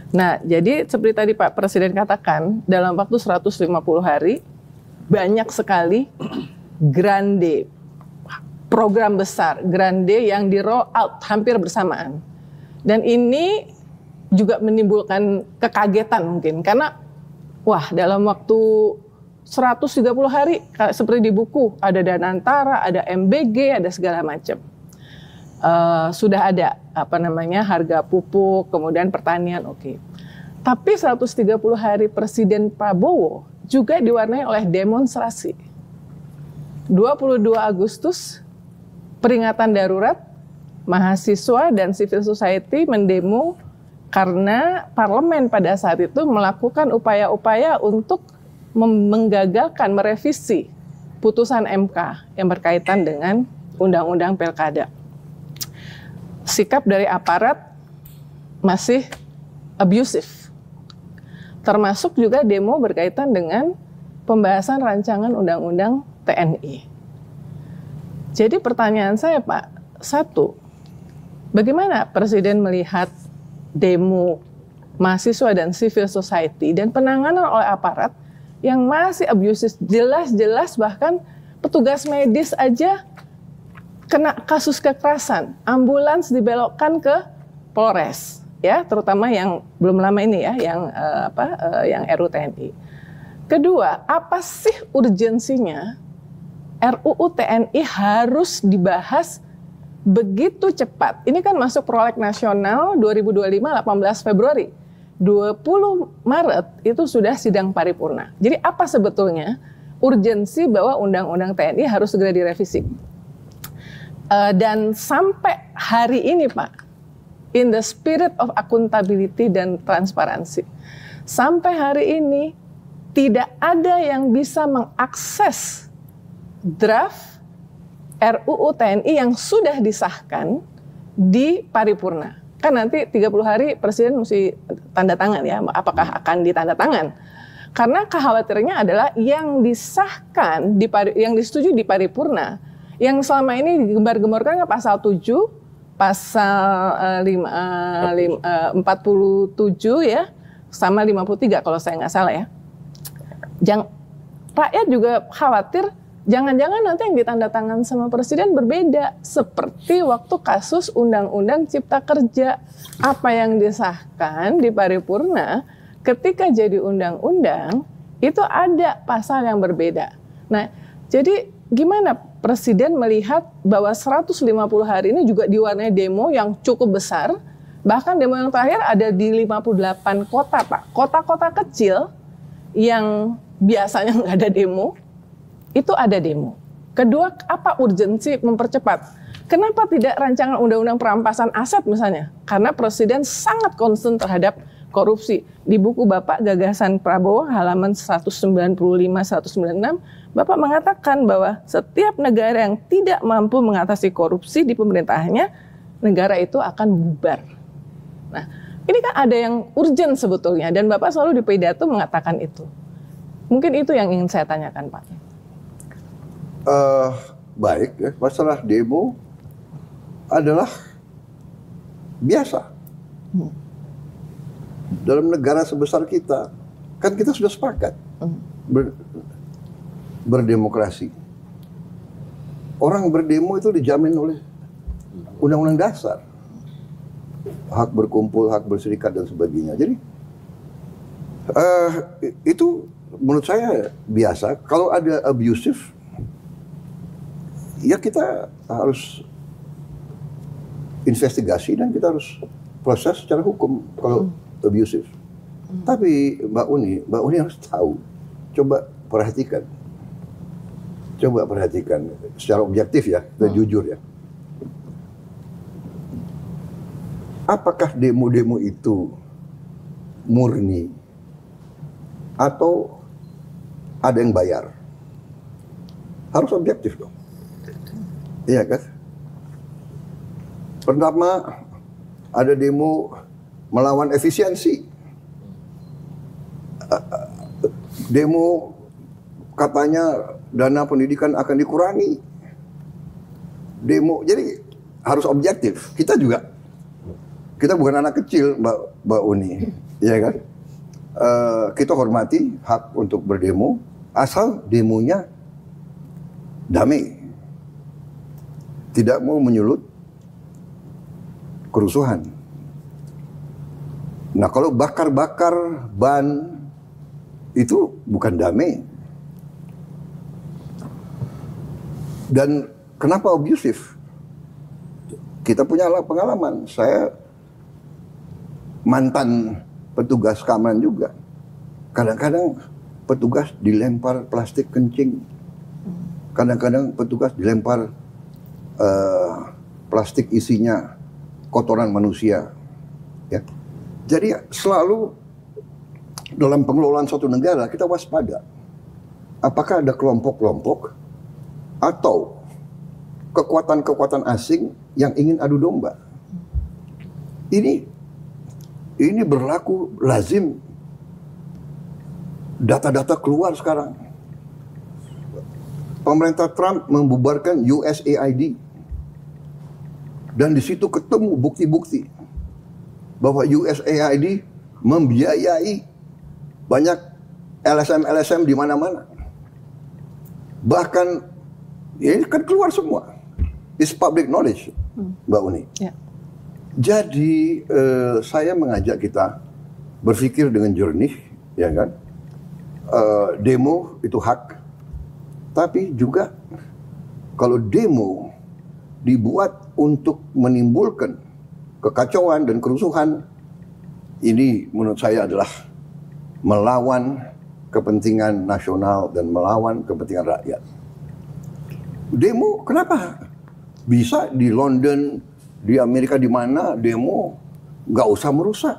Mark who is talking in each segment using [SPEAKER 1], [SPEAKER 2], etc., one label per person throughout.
[SPEAKER 1] Nah, jadi seperti tadi Pak Presiden katakan, dalam waktu 150 hari, banyak sekali grande, program besar, grande yang di roll out hampir bersamaan. Dan ini juga menimbulkan kekagetan mungkin, karena wah dalam waktu 130 hari, seperti di buku, ada Danantara, ada MBG, ada segala macam. Sudah ada harga pupuk, kemudian pertanian, oke. Tapi 130 hari Presiden Prabowo juga diwarnai oleh demonstrasi. 22 Agustus, peringatan darurat, mahasiswa dan civil society mendemo karena parlemen pada saat itu melakukan upaya-upaya untuk menggagalkan merevisi putusan MK yang berkaitan dengan undang-undang pilkada. Sikap dari aparat masih abusive. Termasuk juga demo berkaitan dengan pembahasan rancangan undang-undang TNI. Jadi pertanyaan saya Pak, satu, bagaimana Presiden melihat demo mahasiswa dan civil society dan penanganan oleh aparat yang masih abusive, jelas-jelas bahkan petugas medis aja kena kasus kekerasan, ambulans dibelokkan ke Polres, ya, terutama yang belum lama ini ya, yang RUU TNI. Kedua, apa sih urgensinya RUU TNI harus dibahas begitu cepat? Ini kan masuk proleg nasional 2025 18 Februari. 20 Maret itu sudah sidang paripurna. Jadi apa sebetulnya urgensi bahwa undang-undang TNI harus segera direvisi? Dan sampai hari ini Pak, in the spirit of accountability dan transparansi, sampai hari ini tidak ada yang bisa mengakses draft RUU TNI yang sudah disahkan di paripurna. Kan nanti 30 hari Presiden mesti tanda tangan ya, apakah akan ditanda tangan. Karena kekhawatirannya adalah yang disahkan, yang disetujui di paripurna, yang selama ini digembar-gemborkan pasal 7, pasal 47 ya, sama 53 kalau saya nggak salah ya. Rakyat juga khawatir jangan-jangan nanti yang ditandatangan sama Presiden berbeda. Seperti waktu kasus Undang-Undang Cipta Kerja. Apa yang disahkan di paripurna ketika jadi undang-undang itu ada pasal yang berbeda. Nah, jadi gimana Presiden melihat bahwa 150 hari ini juga diwarnai demo yang cukup besar. Bahkan demo yang terakhir ada di 58 kota, Pak. Kota-kota kecil yang biasanya nggak ada demo, itu ada demo. Kedua, apa urgensi mempercepat? Kenapa tidak rancangan undang-undang perampasan aset misalnya? Karena Presiden sangat concern terhadap korupsi. Di buku Bapak Gagasan Prabowo halaman 195-196, Bapak mengatakan bahwa setiap negara yang tidak mampu mengatasi korupsi di pemerintahannya, negara itu akan bubar. Nah, ini kan ada yang urgent sebetulnya, dan Bapak selalu di pidato mengatakan itu. Mungkin itu yang ingin saya tanyakan, Pak.
[SPEAKER 2] Baik, ya. Masalah demo adalah biasa. Dalam negara sebesar kita, kan kita sudah sepakat berdemokrasi. Orang berdemo itu dijamin oleh Undang-Undang Dasar. Hak berkumpul, hak berserikat, dan sebagainya. Jadi, itu menurut saya biasa. Kalau ada abusive, ya kita harus investigasi dan kita harus proses secara hukum kalau abusive. Tapi Mbak Uni harus tahu. Coba perhatikan secara objektif ya, kita jujur ya. Apakah demo-demo itu murni atau ada yang bayar? Harus objektif dong. Iya kan? Pertama, ada demo melawan efisiensi. Demo katanya dana pendidikan akan dikurangi. Demo, jadi harus objektif. Kita bukan anak kecil, Mbak Uni. ya kan? Kita hormati hak untuk berdemo, asal demonya damai, tidak mau menyulut kerusuhan. Nah, kalau bakar-bakar ban itu bukan damai. Dan kenapa abusif? Kita punya pengalaman. Saya mantan petugas keamanan juga. Kadang-kadang petugas dilempar plastik kencing. Kadang-kadang petugas dilempar plastik isinya kotoran manusia. Ya. Jadi selalu dalam pengelolaan suatu negara kita waspada. Apakah ada kelompok-kelompok atau kekuatan-kekuatan asing yang ingin adu domba? Ini berlaku lazim. Data-data keluar sekarang. Pemerintah Trump membubarkan USAID. Dan di situ ketemu bukti-bukti bahwa USAID membiayai banyak LSM-LSM di mana-mana. Bahkan ini kan keluar semua. It's public knowledge, Mbak Uni.
[SPEAKER 1] Ya.
[SPEAKER 2] Jadi saya mengajak kita berpikir dengan jernih, ya kan? Demo itu hak, tapi juga kalau demo dibuat untuk menimbulkan kekacauan dan kerusuhan, ini menurut saya adalah melawan kepentingan nasional dan melawan kepentingan rakyat. Demo kenapa? Bisa di London, di Amerika, di mana demo nggak usah merusak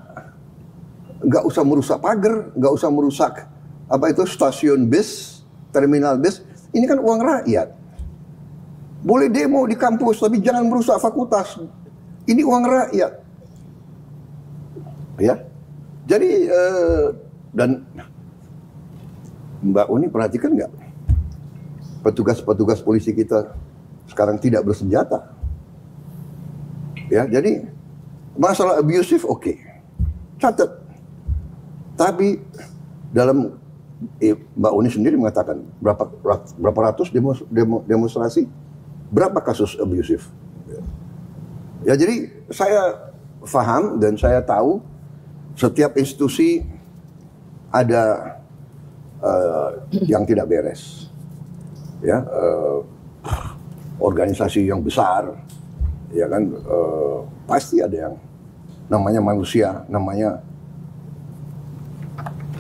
[SPEAKER 2] pagar, nggak usah merusak stasiun bis, terminal bis. Ini kan uang rakyat. Boleh demo di kampus, tapi jangan merusak fakultas. Ini uang rakyat. Ya, jadi dan Mbak Uni perhatikan nggak? Petugas-petugas polisi kita sekarang tidak bersenjata. Ya, jadi masalah abusif oke. Catat. Tapi dalam Mbak Uni sendiri mengatakan berapa ratus demonstrasi, berapa kasus abusif. Ya, jadi saya paham dan saya tahu setiap institusi ada yang tidak beres. Ya, organisasi yang besar, ya kan, pasti ada yang namanya manusia, namanya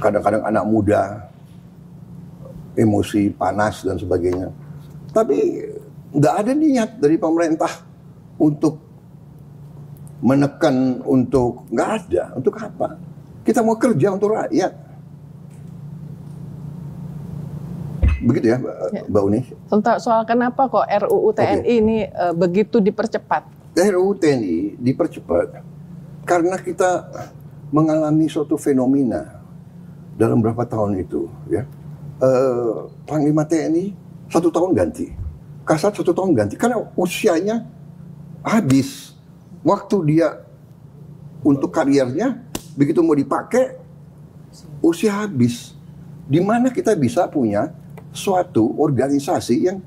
[SPEAKER 2] kadang-kadang anak muda, emosi panas dan sebagainya. Tapi nggak ada niat dari pemerintah untuk menekan, nggak ada. Untuk apa? Kita mau kerja untuk rakyat. Begitu ya, Mbak Uni.
[SPEAKER 1] Tentang soal kenapa kok RUU TNI ini begitu dipercepat?
[SPEAKER 2] RUU TNI dipercepat karena kita mengalami suatu fenomena dalam beberapa tahun itu. Ya, Panglima TNI 1 tahun ganti, Kasat 1 tahun ganti, karena usianya habis. Waktu dia untuk karirnya, begitu mau dipakai, usia habis. Di mana kita bisa punya suatu organisasi yang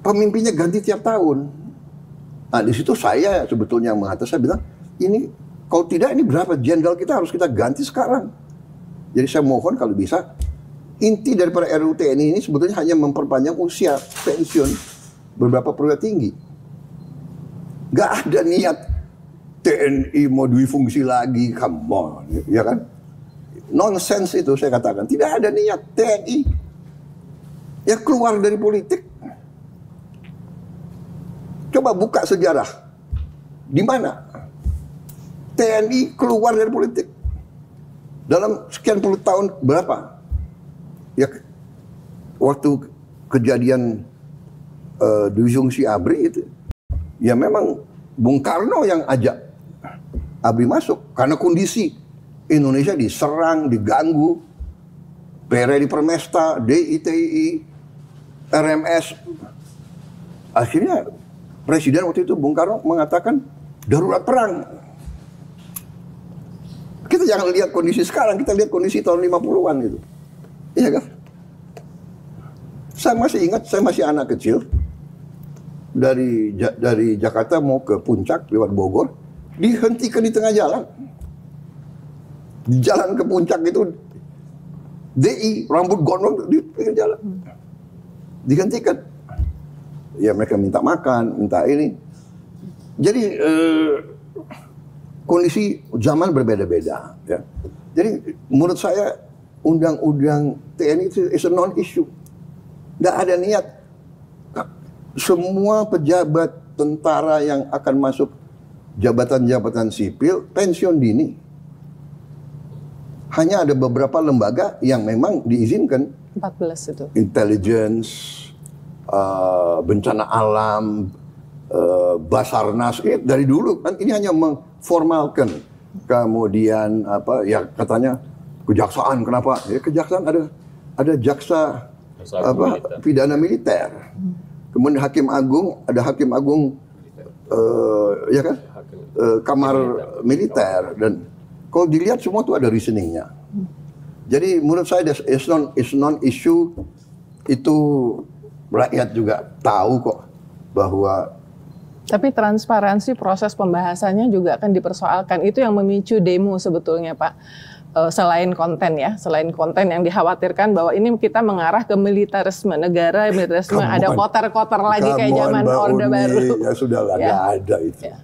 [SPEAKER 2] pemimpinnya ganti tiap tahun. Nah, di situ saya sebetulnya mengatakan, saya bilang, ini kalau tidak, ini berapa jenderal kita harus kita ganti sekarang. Jadi saya mohon kalau bisa, inti daripada RUU TNI ini sebetulnya hanya memperpanjang usia pensiun beberapa perwira tinggi. Gak ada niat TNI mau duifungsi lagi, come on, ya kan? Nonsense itu saya katakan, tidak ada niat TNI ya keluar dari politik. Coba buka sejarah, di mana TNI keluar dari politik dalam sekian puluh tahun, berapa? Ya, waktu kejadian duifungsi ABRI itu, ya memang Bung Karno yang ajak ABRI masuk karena kondisi Indonesia diserang, diganggu, PRI Permesta, DITI, RMS. Akhirnya Presiden waktu itu Bung Karno mengatakan darurat perang. Kita Kita jangan lihat kondisi sekarang, kita lihat kondisi tahun 50-an gitu. Iya kan? Saya masih ingat, saya masih anak kecil. Dari Jakarta mau ke Puncak lewat Bogor, dihentikan di tengah jalan. Di jalan ke Puncak itu DI, rambut gondrong di pinggir jalan. Dihentikan. Ya mereka minta makan, minta ini. Jadi kondisi zaman berbeda-beda. Ya. Jadi menurut saya undang-undang TNI itu is a non-issue. Nggak ada niat. Semua pejabat tentara yang akan masuk jabatan-jabatan sipil pensiun dini. Hanya ada beberapa lembaga yang memang diizinkan.
[SPEAKER 1] 14 itu.
[SPEAKER 2] Intelligence, bencana alam, Basarnas, dari dulu kan ini hanya mengformalkan. Kemudian apa ya katanya kejaksaan, kenapa? Ya kejaksaan ada jaksa pidana militer. Kemudian hakim agung, ada hakim agung ya kan? Kamar militer. Dan kalau dilihat semua tuh ada reasoningnya. Jadi menurut saya is non issue, itu rakyat juga tahu kok bahwa.
[SPEAKER 1] Tapi transparansi proses pembahasannya juga akan dipersoalkan. Itu yang memicu demo sebetulnya, Pak. Selain konten ya, selain konten yang dikhawatirkan bahwa ini kita mengarah ke militarisme, negara militarisme, ada kotor-kotor lagi kayak zaman Orde Baru.
[SPEAKER 2] Ya sudahlah, nggak ada itu. Ya.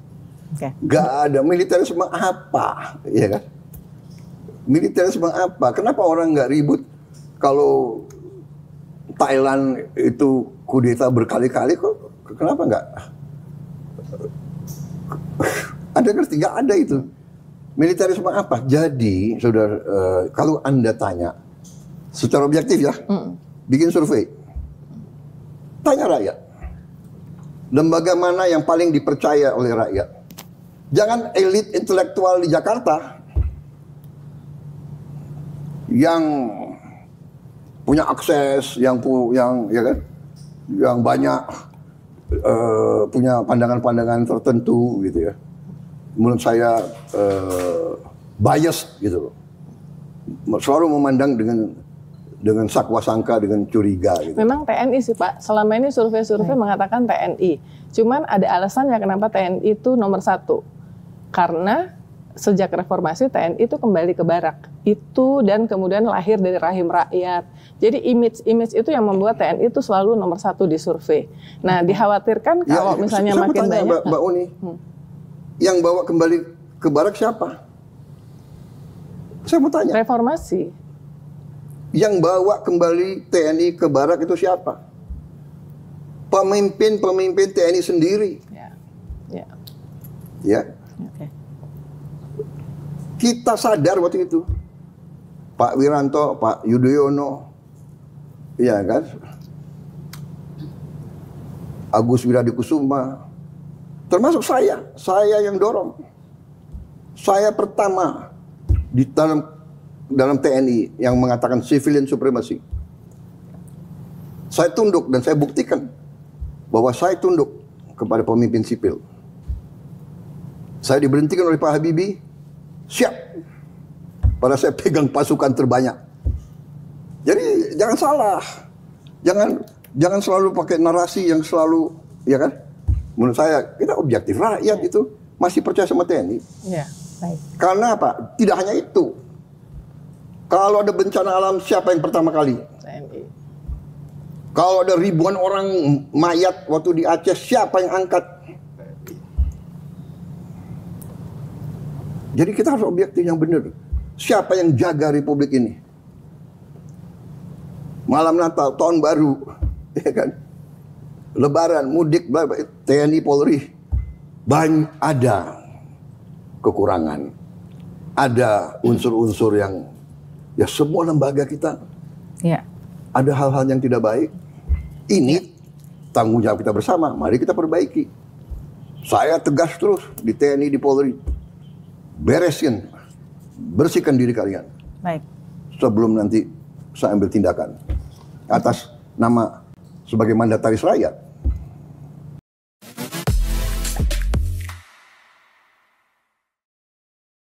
[SPEAKER 2] Okay. Nggak ada. Militarisme apa, ya kan? Militarisme apa? Kenapa orang nggak ribut kalau Thailand itu kudeta berkali-kali kok? Kenapa nggak? Anda ngerti? Nggak ada itu. Militarisme apa? Jadi, saudara, kalau Anda tanya secara objektif ya, bikin survei, tanya rakyat, lembaga mana yang paling dipercaya oleh rakyat? Jangan elit intelektual di Jakarta yang punya akses, yang ya kan, yang banyak punya pandangan-pandangan tertentu gitu ya. Menurut saya bias gitu loh. Selalu memandang dengan sakwa sangka, dengan curiga gitu.
[SPEAKER 1] Memang TNI sih Pak, selama ini survei-survei mengatakan TNI. Cuman ada alasannya kenapa TNI itu nomor 1. Karena sejak reformasi TNI itu kembali ke barak. Itu dan kemudian lahir dari rahim rakyat. Jadi image itu yang membuat TNI itu selalu nomor 1 di survei. Nah, dikhawatirkan kalau misalnya makin banyak.
[SPEAKER 2] Mbak Uni, yang bawa kembali ke barak siapa? Saya mau tanya.
[SPEAKER 1] Reformasi.
[SPEAKER 2] Yang bawa kembali TNI ke barak itu siapa? Pemimpin TNI sendiri.
[SPEAKER 1] Ya.
[SPEAKER 2] Ya.
[SPEAKER 1] Okay.
[SPEAKER 2] Kita sadar waktu itu. Pak Wiranto, Pak Yudhoyono, iya kan? Agus Wiradikusuma, termasuk saya yang dorong. Saya pertama di dalam TNI yang mengatakan civilian supremacy. Saya tunduk dan saya buktikan bahwa saya tunduk kepada pemimpin sipil. Saya diberhentikan oleh Pak Habibie, siap. Pada saya pegang pasukan terbanyak. Jadi jangan salah, jangan selalu pakai narasi yang selalu, ya kan? Menurut saya kita objektif, rakyat itu masih percaya sama TNI.
[SPEAKER 1] Ya, baik.
[SPEAKER 2] Karena apa? Tidak hanya itu. Kalau ada bencana alam, siapa yang pertama kali?
[SPEAKER 1] TNI.
[SPEAKER 2] Kalau ada ribuan orang mayat waktu di Aceh, siapa yang angkat? Jadi kita harus objektif yang benar. Siapa yang jaga republik ini? Malam Natal, tahun baru, ya kan? Lebaran, mudik, TNI, Polri, banyak ada kekurangan, ada unsur-unsur yang ya semua lembaga kita ada hal-hal yang tidak baik. Ini tanggung jawab kita bersama. Mari kita perbaiki. Saya tegas terus di TNI, di Polri, bersihkan diri kalian.
[SPEAKER 1] Baik.
[SPEAKER 2] Sebelum nanti saya ambil tindakan atas nama sebagai mandataris rakyat.